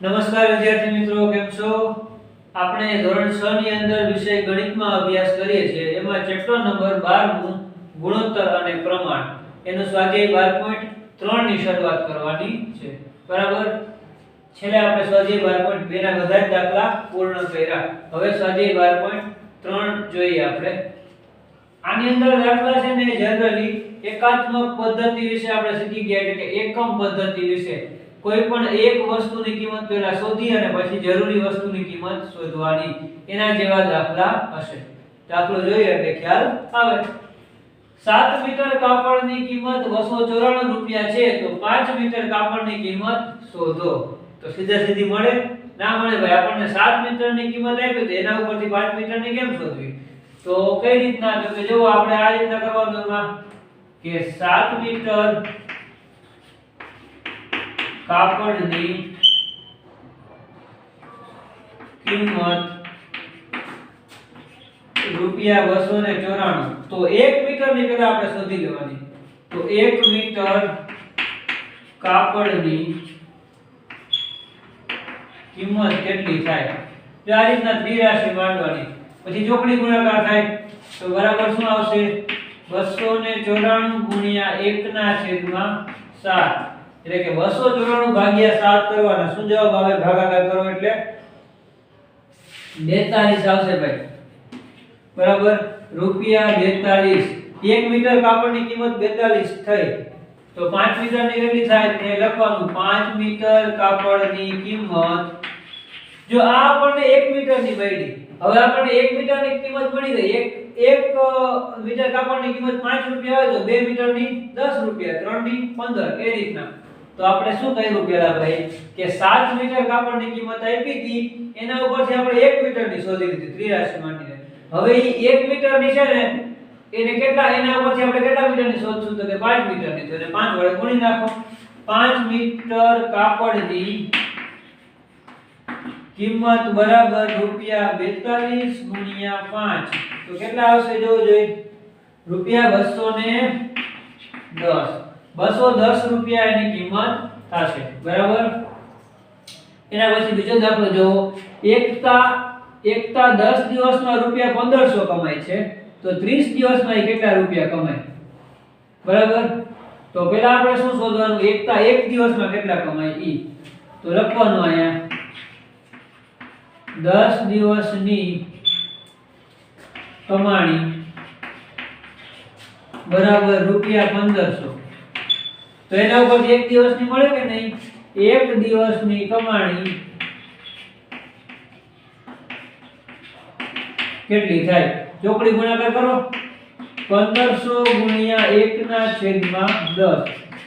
નમસ્કાર વિદ્યાર્થી મિત્રો, કેમ છો? આપણે ધોરણ 6 ની અંદર વિષય ગણિતમાં અભ્યાસ કરીએ છીએ. એમાં ચેપ્ટર નંબર 12 નું ગુણોત્તર અને પ્રમાણ એનો સ્વાધ્યાય 12.3 ની શરૂઆત કરવાની છે. બરાબર? છેલ્લે આપણે સ્વાધ્યાય 12.2 ના બધા જ દાખલા પૂર્ણ કર્યા. હવે સ્વાધ્યાય 12.3 જોઈએ આપણે. આની અંદર દાખલા છે ને જનરલી એકાત્મક પદ્ધતિ વિશે આપણે શીખી ગયા, એટલે કે એકમ પદ્ધતિ વિશે. કોઈ પણ એક વસ્તુની કિંમત પહેલા શોધી અને પછી જરૂરી વસ્તુની કિંમત શોધવાની, એના જેવા દાખલા હશે. દાખલો જોઈએ એટલે ખ્યાલ આવે. 7 મીટર કાપડની કિંમત 294 રૂપિયા છે, તો 5 મીટર કાપડની કિંમત શોધો. તો સીધા સીધી મળે? ના મળે ભાઈ. આપણને 7 મીટરની કિંમત આપી તો એના ઉપરથી 5 મીટરની કેમ શોધવી? તો કઈ રીતના? તો કે જો આપણે આ રીતના કરવાનું એમાં કે 7 મીટર કાપડની કિંમત રૂપિયા 294, તો 1 મીટરની પેલા આપણે શોધી લેવાની. તો 1 મીટર કાપડની કિંમત કેટલી થાય? જો આ રીતના ત્રિરાશિ માંડવાની, પછી ચોકડી ગુણાકાર થાય તો બરાબર શું આવશે? 294 ગુણ્યા 1/7, એટલે કે 294 ભાગ્યા 7 કરવાના. શું જવાબ આવે? ભાગાકાર કરો એટલે 42 આવશે ભાઈ. બરાબર? રૂપિયા 42. 1 મીટર કાપડની કિંમત 42 થઈ, તો 5 મીટરની કેટલી થાય તે લખવાનું. 5 મીટર કાપડની કિંમત, જો આ આપણને 1 મીટરની મળી, હવે આપણને 1 મીટરની કિંમત મળી ગઈ. 1 મીટર કાપડની કિંમત 5 રૂપિયા હોય તો 2 મીટરની 10 રૂપિયા, 3 ની 15, એ રીતના. તો આપણે શું કર્યું પેલા ભાઈ કે 7 મીટર કાપડની કિંમત આપી હતી, એના ઉપરથી આપણે 1 મીટરની શોધી લીધી ત્રિરાશિ માંડીને. હવે એ 1 મીટરની છે ને એને કેટલા, એના ઉપરથી આપણે કેટલા મીટરની શોધશું? તો કે 5 મીટરની. તો એને 5 વડે ગુણી નાખો. 5 મીટર કાપડની કિંમત બરાબર રૂપિયા 42 ગુણ્યા 5, તો કેટલા આવશે? જોવો જોઈએ. રૂપિયા 210 રૂપિયા એની કિંમત થશે. બરાબર? એના પછી બીજો દાખલો જોવો. એકતા 10 દિવસમાં રૂપિયા 1500 કમાય છે, તો 30 દિવસમાં એ કેટલા રૂપિયા કમાય? બરાબર? તો પહેલા આપણે શું શોધવાનું? એકતા 1 દિવસમાં કેટલા કમાય ઈ. તો લખવાનું અહીંયા 10 દિવસની કમાણી બરાબર રૂપિયા 1500. તો એના ઉપર 1 દિવસની મળે કે નહીં? 1 દિવસની કમાણી કેટલી થાય? ચોકડી ગુણાકાર કરો. 1500 ગુણ્યા 1/10,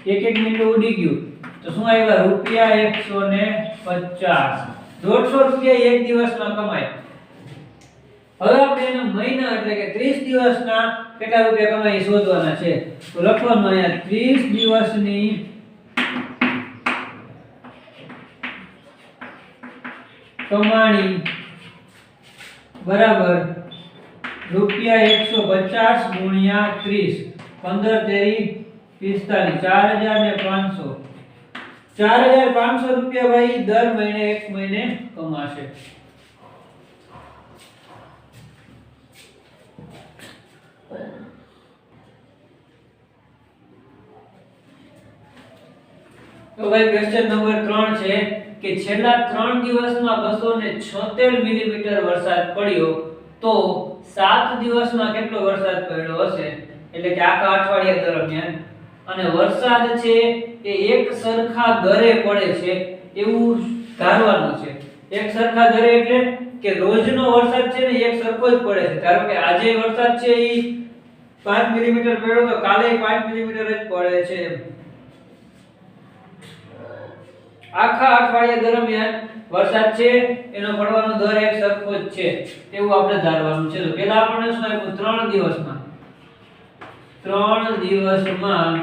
એક મિનિટ ઉડી ગયું તો શું આવ્યા? રૂપિયા 150. 150 રૂપિયા 1 દિવસમાં કમાય. હવે આપણે એના મહિના એટલે કે 30 દિવસના કેટલા રૂપિયા કમાય શોધવાના છે. તો લખવાનું અહીંયા 30 દિવસની કમાણી બરાબર રૂપિયા 150 ગુણ્યા 30, 15 તેરી 45, 4500 રૂપિયા ભાઈ દર મહિને એક મહિને કમાશે. તો ભાઈ ક્વેશ્ચન નંબર 3 છે કે છેલ્લા 3 દિવસમાં 276 મિલીમીટર વરસાદ પડ્યો, તો 7 દિવસમાં કેટલો વરસાદ પડ્યો હશે? એટલે કે આખા અઠવાડિયા દરમિયાન. અને વરસાદ છે એ એક સરખા દરે પડે છે એવું ધારવાનું છે. એક સરખા દરે એટલે કે રોજનો વરસાદ છે ને એક સરખો જ પડે છે. ધારો કે આજે વરસાદ છે ઈ 5 મિલીમીટર પડ્યો તો કાલે 5 મિલીમીટર જ પડે છે. આખા અઠવાડિયા દરમિયાન વરસાદ છે એનો પડવાનો દર એક સરખો જ છે એવું આપણે ધારવાનું છે. તો પહેલા આપણને શું આપ્યું? 3 દિવસમાં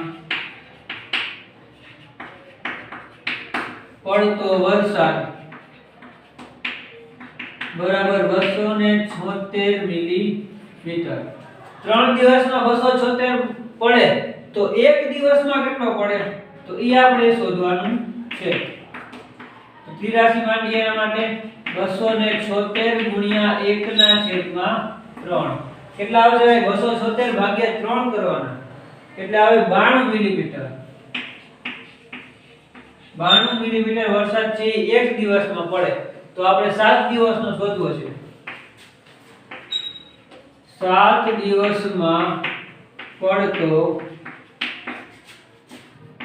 પડતો વરસાદ બરાબર 276 મિલીમીટર. 3 દિવસમાં 276 પડે તો એક દિવસમાં કેટલો પડે? તો ઈ આપણે શોધવાનું છે. 83 માંડીએ એના માટે 276 ગુણ્યા 1 ના છેદમાં 3 કેટલા આવશે? 276 ભાગ્યા 3 કરવાના એટલે આવે 92 મિલીમીટર. 92 મિલીમીટર વરસાદ છે એક દિવસમાં પડે. તો આપણે 7 દિવસનો શોધવો છે. 7 દિવસમાં પડતો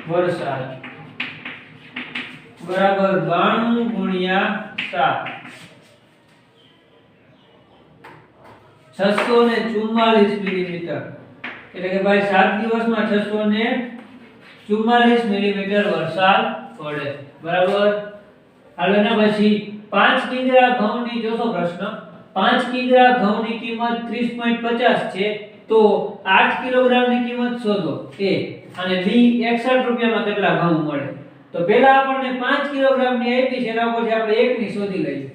વરસાદ બરાબર 92 ગુણ્યા 7 644 મિલીમીટર. એટલે કે ભાઈ 7 દિવસમાં 644 મિલીમીટર વરસાદ પડે. બરાબર. હાલો એના પછી 5 કિગ્રા ઘઉંની જોશો પ્રશ્ન. 5 કિગ્રા ઘઉંની કિંમત 30.50 છે તો 8 કિલોગ્રામની કિંમત શોધો. એ અને બી 61 રૂપિયામાં કેટલા ઘઉં મળે? તો પહેલા આપણને 5 કિલોગ્રામની આપી છે એના ઉપરથી આપણે 1 ની શોધી લઈએ.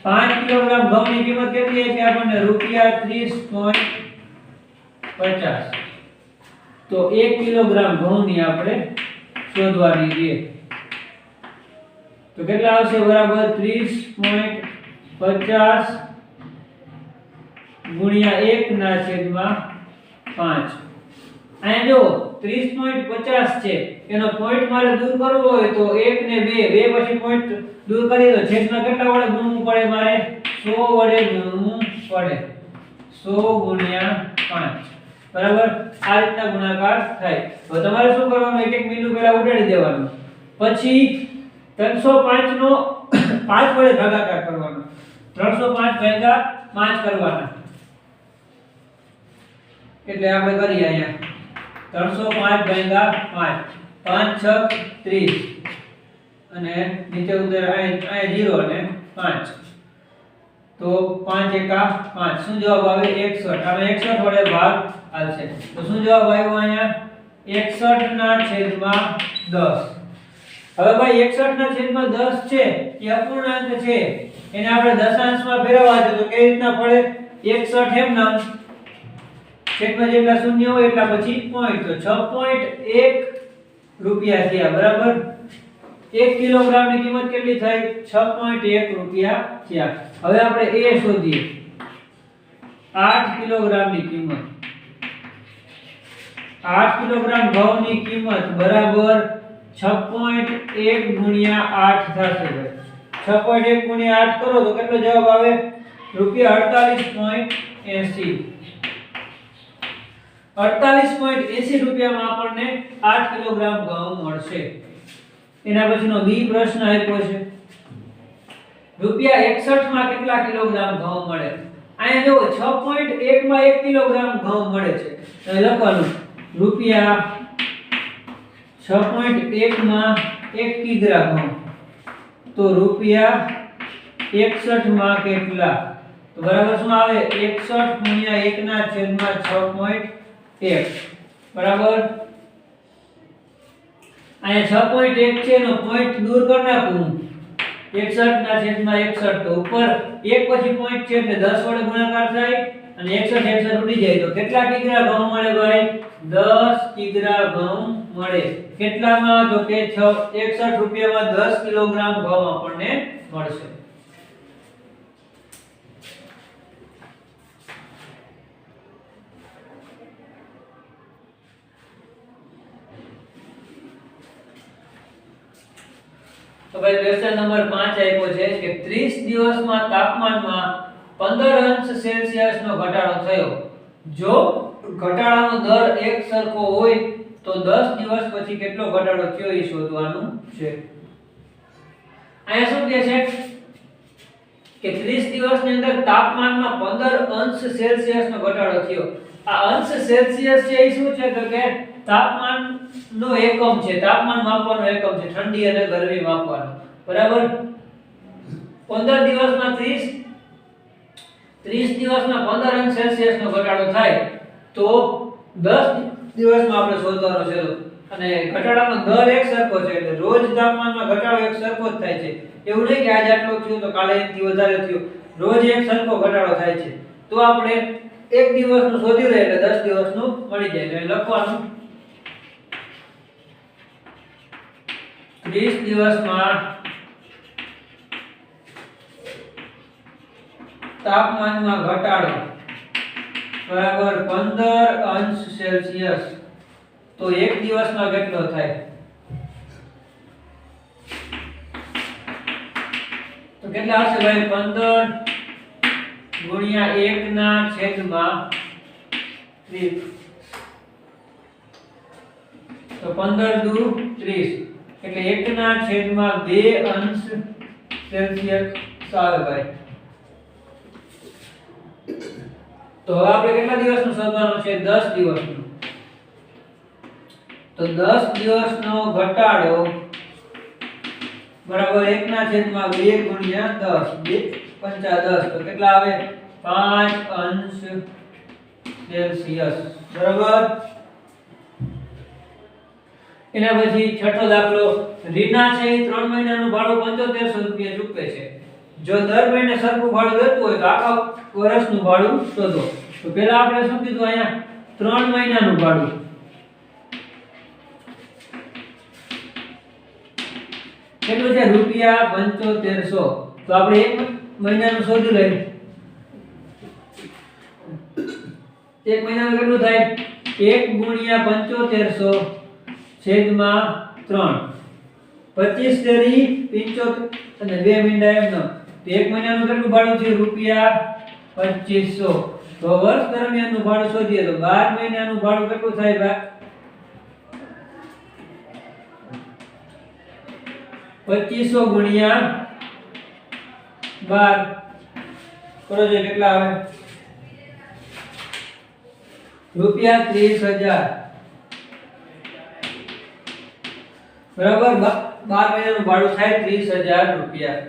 5 કિલોગ્રામ ઘઉંની કિંમત કેટલી છે આપણને? રૂપિયા 30.50. તો 1 કિલોગ્રામ ઘઉંની આપણે શોધવાની છે. તો કેટલા આવશે? બરાબર 30.50 ગુણ્યા 1 ના છેદમાં 5. અહીંયા જો 30.50 છે એનો પોઈન્ટ મારે દૂર કરવો હોય તો 1 ને 2 પછી પોઈન્ટ દૂર કરી દો. છેદમાં કેટલા વડે ગુણવું પડે? મારે 100 વડે ગુણવું પડે. 100 ગુણ્યા 5. બરાબર. આ રીતના ગુણાકાર થાય. હવે તમારે શું કરવાનું? એક એક બિંદુ પહેલા ઉડાડી દેવાનું. પછી 305 નો 5 વડે ભાગાકાર કરવાનો. 305 ભાગ્યા 5 કરવાના. એટલે આપણે કરીએ અહીંયા 305 ભાગ્યા 5 5 6 30 અને નીચે ઉતરે અહીંયા 0 અને 5 તો 5 એકા 5 શું જવાબ આવે? 61. આમાં 61 વડે ભાગ આવશે તો શું જવાબ આવ્યો? અહીંયા 61 ના છેદમાં 10. હવે ભાઈ 61 ના છેદમાં 10 છે એ અપૂર્ણાંક છે એને આપણે દશાંશમાં ફેરવવા છે તો કેવી રીતના પડે? 61 એમ નામ છેદમાં જેટલા શૂન્ય હોય એટલા પછી પોઈન્ટ તો 6.1 રૂપિયા થયા. બરાબર. 1 કિલોગ્રામની કિંમત કેટલી થાય? 6.1 રૂપિયા થયા. હવે આપણે એ શોધીએ. 8 કિલોગ્રામની કિંમત 8 કિલોગ્રામ ઘઉંની કિંમત બરાબર 6.1 ગુણ્યા 8 થશે. ભાઈ 6.1 ગુણ્યા 8 કરો તો કેટલો જવાબ આવે? રૂપિયા 48.80. 48.80 રૂપિયામાં આપણને 8 કિલોગ્રામ ઘઉં મળશે. એના પછીનો બી પ્રશ્ન આપ્યો છે. રૂપિયા 61 માં કેટલા કિલોગ્રામ ઘઉં મળે? અહીંયા જો 6.1 માં 1 કિલોગ્રામ ઘઉં મળે છે. તો લખવાનું રૂપિયા 6.1 માં 1 કિગ્રા ઘઉં તો રૂપિયા 61 માં કેટલા? તો બરાબર શું આવે? 61 ગુણ્યા 1 ના છેદમાં 6.1 બરાબર. અહીંયા 6.1 છે એનો પોઈન્ટ દૂર કરી નાખું. 61 ના છેદમાં 61 તો ઉપર 1 પછી પોઈન્ટ છે એટલે 10 વડે ગુણાકાર થાય અને 61 ઉડી જાય તો કેટલા કિગ્રા ઘઉં મળે ભાઈ? 10 કિગ્રા ઘઉં મળે. કેટલામાં? તો કે 61 રૂપિયામાં 10 કિલોગ્રામ ઘઉં આપણને મળશે. તો ભાઈ ક્વેશ્ચન નંબર 5 આપ્યો છે કે 30 દિવસમાં તાપમાનમાં 15 અંશ સેલ્સિયસનો ઘટાડો થયો. જો ઘટાડાનો દર એક સરખો હોય તો 10 દિવસ પછી કેટલો ઘટાડો થયો એ શોધવાનું છે. અહીંયા શું કહે છે કે 30 દિવસની અંદર તાપમાનમાં 15 અંશ સેલ્સિયસનો ઘટાડો થયો. આ અંશ સેલ્સિયસ છે એ શું છે તો કે તાપમાનનો એકમ છે. તાપમાન માપવાનો એકમ છે. ઠંડી અને ગરમી માપવાનો. બરાબર. 15 દિવસમાં 30 દિવસમાં 15 અંશ સેલ્સિયસનો ઘટાડો થાય તો 10 દિવસમાં આપણે શોધવાનો છે. અને ઘટાડાનો દર એક સરખો છે એટલે રોજ તાપમાનમાં ઘટાડો એક સરખો જ થાય છે. એવું નહીં કે આજ આટલો થયો તો કાલે એનાથી વધારે થયો. રોજ એક સરખો ઘટાડો થાય છે. તો આપણે એક દિવસનું શોધી લઈએ એટલે 10 દિવસનું મળી જાય. એટલે લખવાનું 30 દિવસમાં તાપમાનમાં ઘટાડો બરાબર 15 અંશ સેલ્સિયસ, તો એક દિવસમાં કેટલો થાય? તો કેટલા આવશે ભાઈ? 15 ગુણ્યા 1 ના છેદમાં 30, તો 15 દુ 30, એટલે 1 ના છેદમાં 2 અંશ સેલ્સિયસ આવે ભાઈ. તો હવે આપણે કેટલા દિવસનું શોધવાનું છે? 10 દિવસનું. તો 10 દિવસનો ઘટાડો બરાબર 1 ના છેદમાં 2 ગુણ્યા 10, 2 પંચા 10, તો કેટલા આવે? 5 અંશ સેલ્સિયસ બરાબર. એના પછી છઠ્ઠો દાખલો, રીના છે એ 3 મહિનાનું ભાડું 7500 રૂપિયા ચૂકવે છે. જો દર મહિને સરખું ભાડું લેતું હોય તો આખા વર્ષનું ભાડું શોધો. તો પહેલા આપણે શું કીધું? અહીંયા 3 મહિનાનું ભાડું. કેટલું છે? રૂપિયા 7500. તો આપણે 1 મહિનાનું શોધી લઈએ. 1 મહિનાનું કેટલું થાય? 1 ગુણ્યા 7500 છેદમાં 3, 25 તેરી 75 અને 2 મીંડા એમનો. તો 1 મહિનાનું કેટલું ભાડું છે? રૂપિયા 2500. તો વર્ષ દરમિયાનનું ભાડું શોધીએ તો 12 મહિનાનું ભાડું કેટલું થાય ભાઈ? 2500 ગુણ્યા 12 કરો જે કેટલા આવે? રૂપિયા 30000 બરાબર. 12 મહિનાનું ભાડું થાય 30000 રૂપિયા.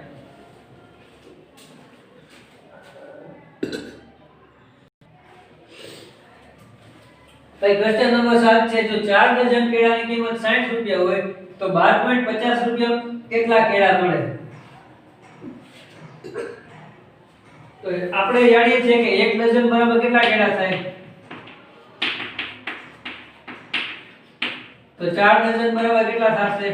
ભાઈ ક્વેશ્ચન નંબર 7 છે, જો 4 ડઝન કેળાની કિંમત 60 રૂપિયા હોય તો 12.50 રૂપિયા કેટલા કેળા મળે? તો આપણે જાણીએ છીએ કે 1 ડઝન બરાબર કેટલા કેળા થાય? તો 4 ડઝન બરાબર કેટલા થશે?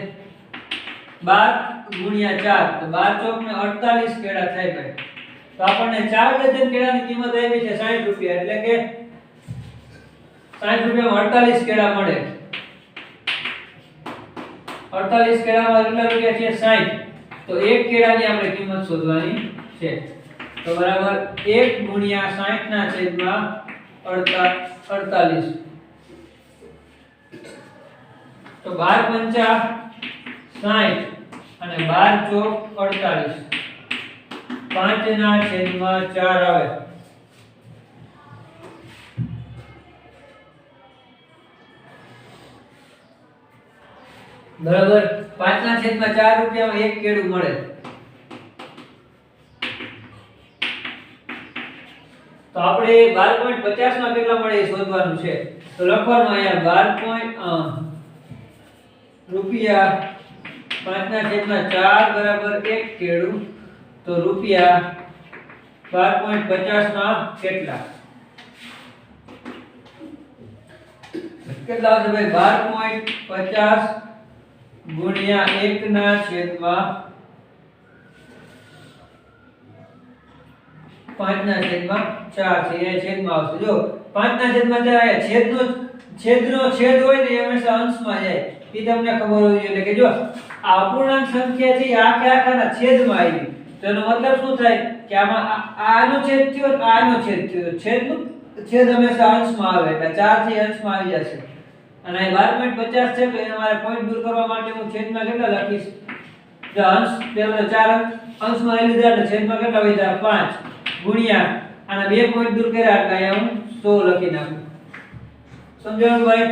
12 ગુણ્યા 4, તો 12 ચોક ને 48 કેળા થાય ભાઈ. તો આપણને 4 ડઝન કેળાની કિંમત આવી છે 60 રૂપિયા, એટલે કે 60 રૂપિયામાં 48 કેળા મળે. 48 કેળામાં કેટલા રૂપિયા છે? 60. તો એક કેળાની આપણે કિંમત શોધવાની છે. તો બરાબર 1 ગુણ્યા 60 ના છેદમાં 48. તો 12 પંચા 60 અને 12 ચોક 48, 5 ના છેદમાં 4 આવે. બરાબર. 5 ના છેદમાં 4 રૂપિયામાં એક કેળું મળે. તો આપણે 12.50 માં કેટલા મળે એ શોધવાનું છે. તો લખવાનું અહીંયા 12 રૂપિયા 5 ના છેદમાં 4 બરાબર એક કેળું, તો રૂપિયા 12.50 ના કેટલા? કેટલા આવશે ભાઈ? 12.50 ગુણ્યા 1 ના છેદમાં 5 ના છેદમાં 4 છે. એ છેદમાં આવશે. જો 5 ના છેદમાં 4 આયા, છેદનો છેદ હોય ને એ હંમેશા અંશમાં જાય. એ તમને ખબર હોવી જોઈએ. એટલે કે જો આ અપૂર્ણાંક સંખ્યા છે આખે આખાના છેદમાં આવી, તો એનો મતલબ શું થાય કે આમાં આનો છેદ થયો, આનો છેદ થયો. છેદનું છેદ હંમેશા અંશમાં આવે, એટલે 4 થી અંશમાં આવી જશે. અને આ 12.50 છે, તો એને મારે પોઈન્ટ દૂર કરવા માટે હું છેદમાં કેટલા લખીશ? જો અંશ પહેલા 4 અંશમાં લઈ લીધા એટલે છેદમાં કેટલા વધ્યા? 5 ગુણ્યા આના બે પોઈન્ટ દૂર કર્યા એટલે અહીંયા હું 100 લખી નાખું. સમજાયું ભાઈ?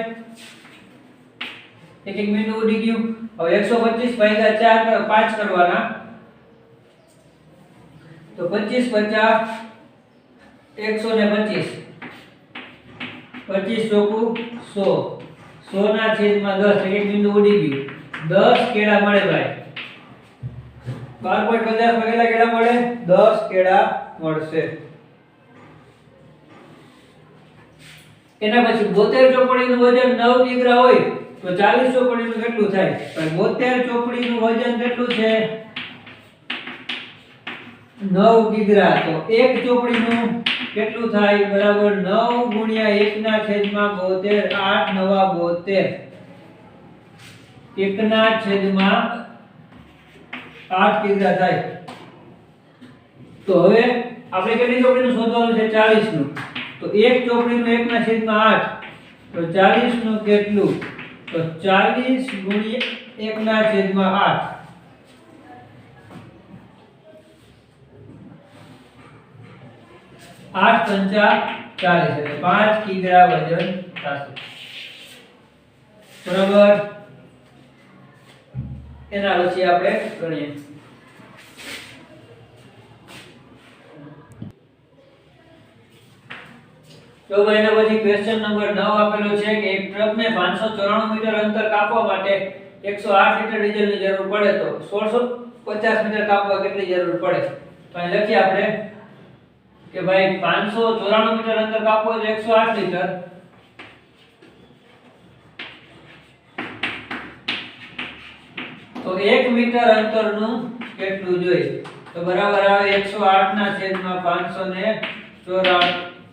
એક મિનિટ ઉડી ગયું. હવે 125 ભાગ્યા 4 5 કરવાના, તો 25 50 125, 25 ચોકું 100, 100 ના છેદમાં 10. એક બિંદુ ઉડી ગયું. 10 કેળા મળે ભાઈ. 12.50 માં કેટલા કેળા મળે? 10 કેળા મળશે. એના પછી 72 ચોપડીનું વજન 9 કિગ્રા હોય તો 40 ચોપડીનું કેટલું થાય? તો 72 ચોપડીનું વજન કેટલું છે? 9 કિગ્રા. તો એક ચોપડીનું કેટલું થાય? બરાબર 9 ગુણ્યા 1 ના છેદમાં 72, 8 નવા 72, 1 ના છેદમાં 8 કિગ્રા થાય. તો હવે આપણે કેટલી ચોપડીનું શોધવાનું છે? 40 નું. તો એક ચોપડીનું 1 ના છેદમાં 8, તો 40 નું કેટલું? તો 40 ગુણ્યા 1 ના છેદમાં 8, 8 પંચા 40, એટલે 5 કિગ્રા વજન થશે. બરાબર. એના પછી આપણે ગણીએ. તો ભાઈ એના પછી ક્વેશ્ચન નંબર 9 આપેલો છે કે એક ટ્રકને 594 મીટર અંતર કાપવા માટે 108 લિટર ડીઝલની જરૂર પડે તો 1650 મીટર કાપવા કેટલી જરૂર પડે? તો અહીં લખીએ આપણે કે ભાઈ 594 મીટર અંતર કાપવું હોય તો 108 લિટર, તો 1 મીટર અંતરનું કેટલું જોઈએ? તો બરાબર આવે 108 ના છેદમાં 594,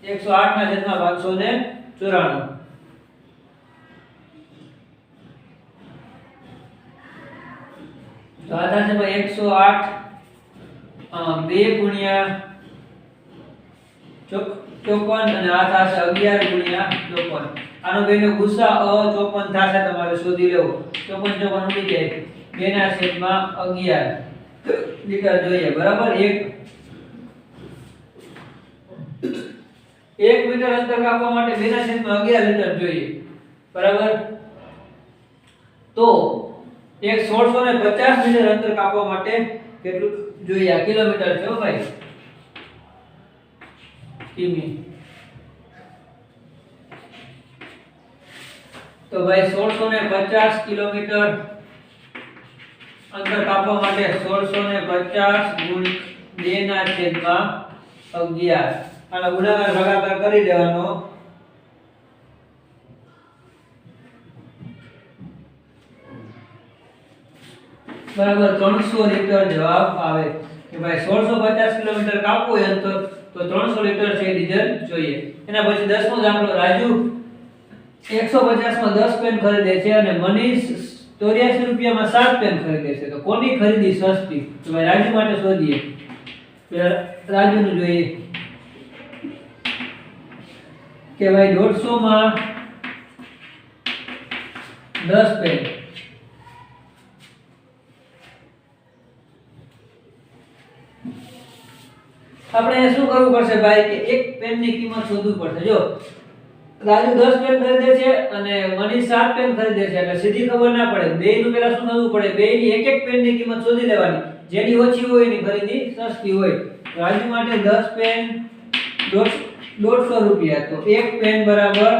108 ના છેદમાં 594. તો આ થશે ભાઈ 108 2 ગુણ્યા 54 અને આ થશે 11 ગુણ્યા 54. આનો બેનો ગુસા 54 થશે, તમારે શોધી લેવો. 54 ઉડી જાય, 2 ના છેદમાં 11 લિટર જોઈએ. બરાબર. 1 મીટર અંતર કાપવા માટે 2 ના છેદમાં 11 લિટર જોઈએ. બરાબર. તો 1650 મીટર અંતર કાપવા માટે કેટલું જોઈએ? આ કિલોમીટર છે ભાઈ, કિમી. તો ભાઈ 1650 કિલોમીટર અંતર કાપવા માટે 1650 ગુણ્યા 2 ના છેદમાં 11, આનો ગુણાકાર ભાગાકાર કરી દેવાનો. બરાબર 300 લિટર જવાબ આવે કે ભાઈ 1650 કિલોમીટર કાપવું હોય અંતર તો 300 લિટર છે ડીઝલ જોઈએ. એના પછી 10મો દાખલો. રાજુ 150 માં 10 પેન ખરીદે છે અને મનીષ 84 રૂપિયામાં 7 પેન ખરીદે છે. તો કોની ખરીદી સસ્તી? તો ભાઈ રાજુ માટે શોધીએ. પહેલા રાજુનું જોઈએ કે ભાઈ 150 માં 10 પેન, આપણે શું કરવું પડશે ભાઈ કે એક પેનની કિંમત શોધવી પડશે. જો રાજુ 10 પેન ખરીદે છે અને મનીષ 7 પેન ખરીદે છે, એટલે સીધી ખબર ના પડે. બેયનું પહેલા શું કરવું પડે? બેયની એક એક પેનની કિંમત શોધી લેવાની. જેની ઓછી હોય એની ખરીદી સસ્તી હોય. રાજુ માટે 10 પેન 150 રૂપિયા, તો એક પેન બરાબર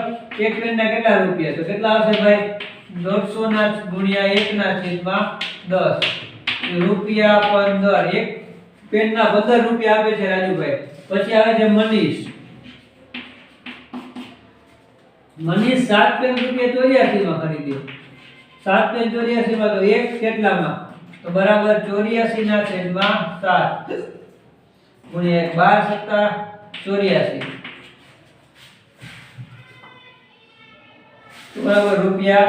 એક પેનના કેટલા રૂપિયા? તો કેટલા આવશે ભાઈ? 150 ના ગુણ્યા 1 ના છેદમાં 10 રૂપિયા 15. એક પેનના 15 રૂપિયા આપે છે રાજુભાઈ. પછી આવે છે મનીષ. મનીષ 7 પેન રૂપિયા 84 માં ખરીદ્યો. 7 પેન 84 માં, તો એક કેટલામાં? તો બરાબર 84 ના છેદમાં 7 ગુણ્યા 12 સત્તા 84, તો બરાબર રૂપિયા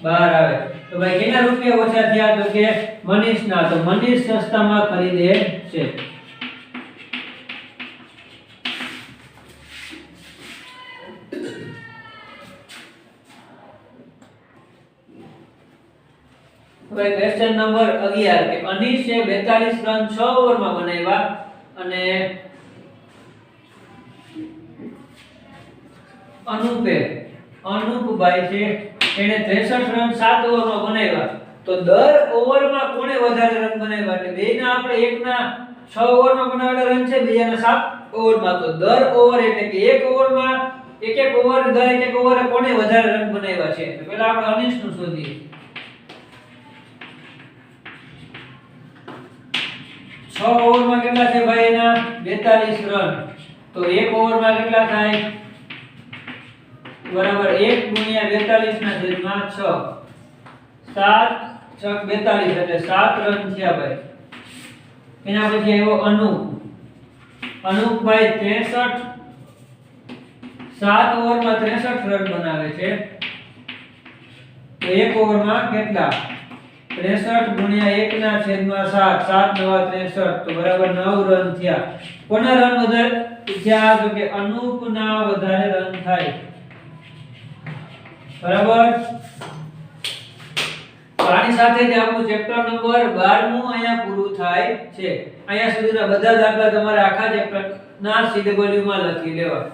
12 આવે. તો ભાઈ કેના રૂપિયા ઓછા થયા? તો કે મનીષના. તો મનીષ સસ્તામાં ખરીદે છે. હવે ક્વેશ્ચન નંબર 11 કે અનીશે 42 રન 6 ઓવરમાં બનાવ્યા અને અનુપભાઈ છે એને 63 રન 7 ઓવરમાં બનાવ્યા. તો દર ઓવરમાં કોણે વધારે રન બનાવ્યા? એટલે બેયના આપણે એકના 6 ઓવરમાં બનાવેલા રન છે, બીજાના 7 ઓવરમાં. તો દર ઓવર એટલે કે એક ઓવરમાં એક ઓવર, દર એક ઓવરે કોણે વધારે રન બનાવ્યા છે? તો પહેલા આપણે અનીશનું શોધીએ. 6 ઓવરમાં કેટલા છે ભાઈ એના? 42 રન. તો એક ઓવરમાં કેટલા થાય? બરાબર 1 ગુણ્યા 42 ના છેદમાં 6, 7 છક 42 એટલે 7 રન થયા ભાઈ. એના પછી આવ્યો અનુપભાઈ 63 7 ઓવરમાં 63 રન બનાવે છે. તો એક ઓવરમાં કેટલા 63 ગુણ્યા 1 ના છેદમાં 7 7 નવા 63 તો બરાબર 9 રન થયા. કોના રન વધારે થયા તો કે અનુપના વધારે રન થાય. બરાબર. તો આની સાથે જ આપણું ચેપ્ટર નંબર 12મું અહીંયા પૂરું થાય છે. અહીંયા સુધીના બધા દાખલા તમારે આખા ચેપ્ટર ના CW માં લખી લેવા.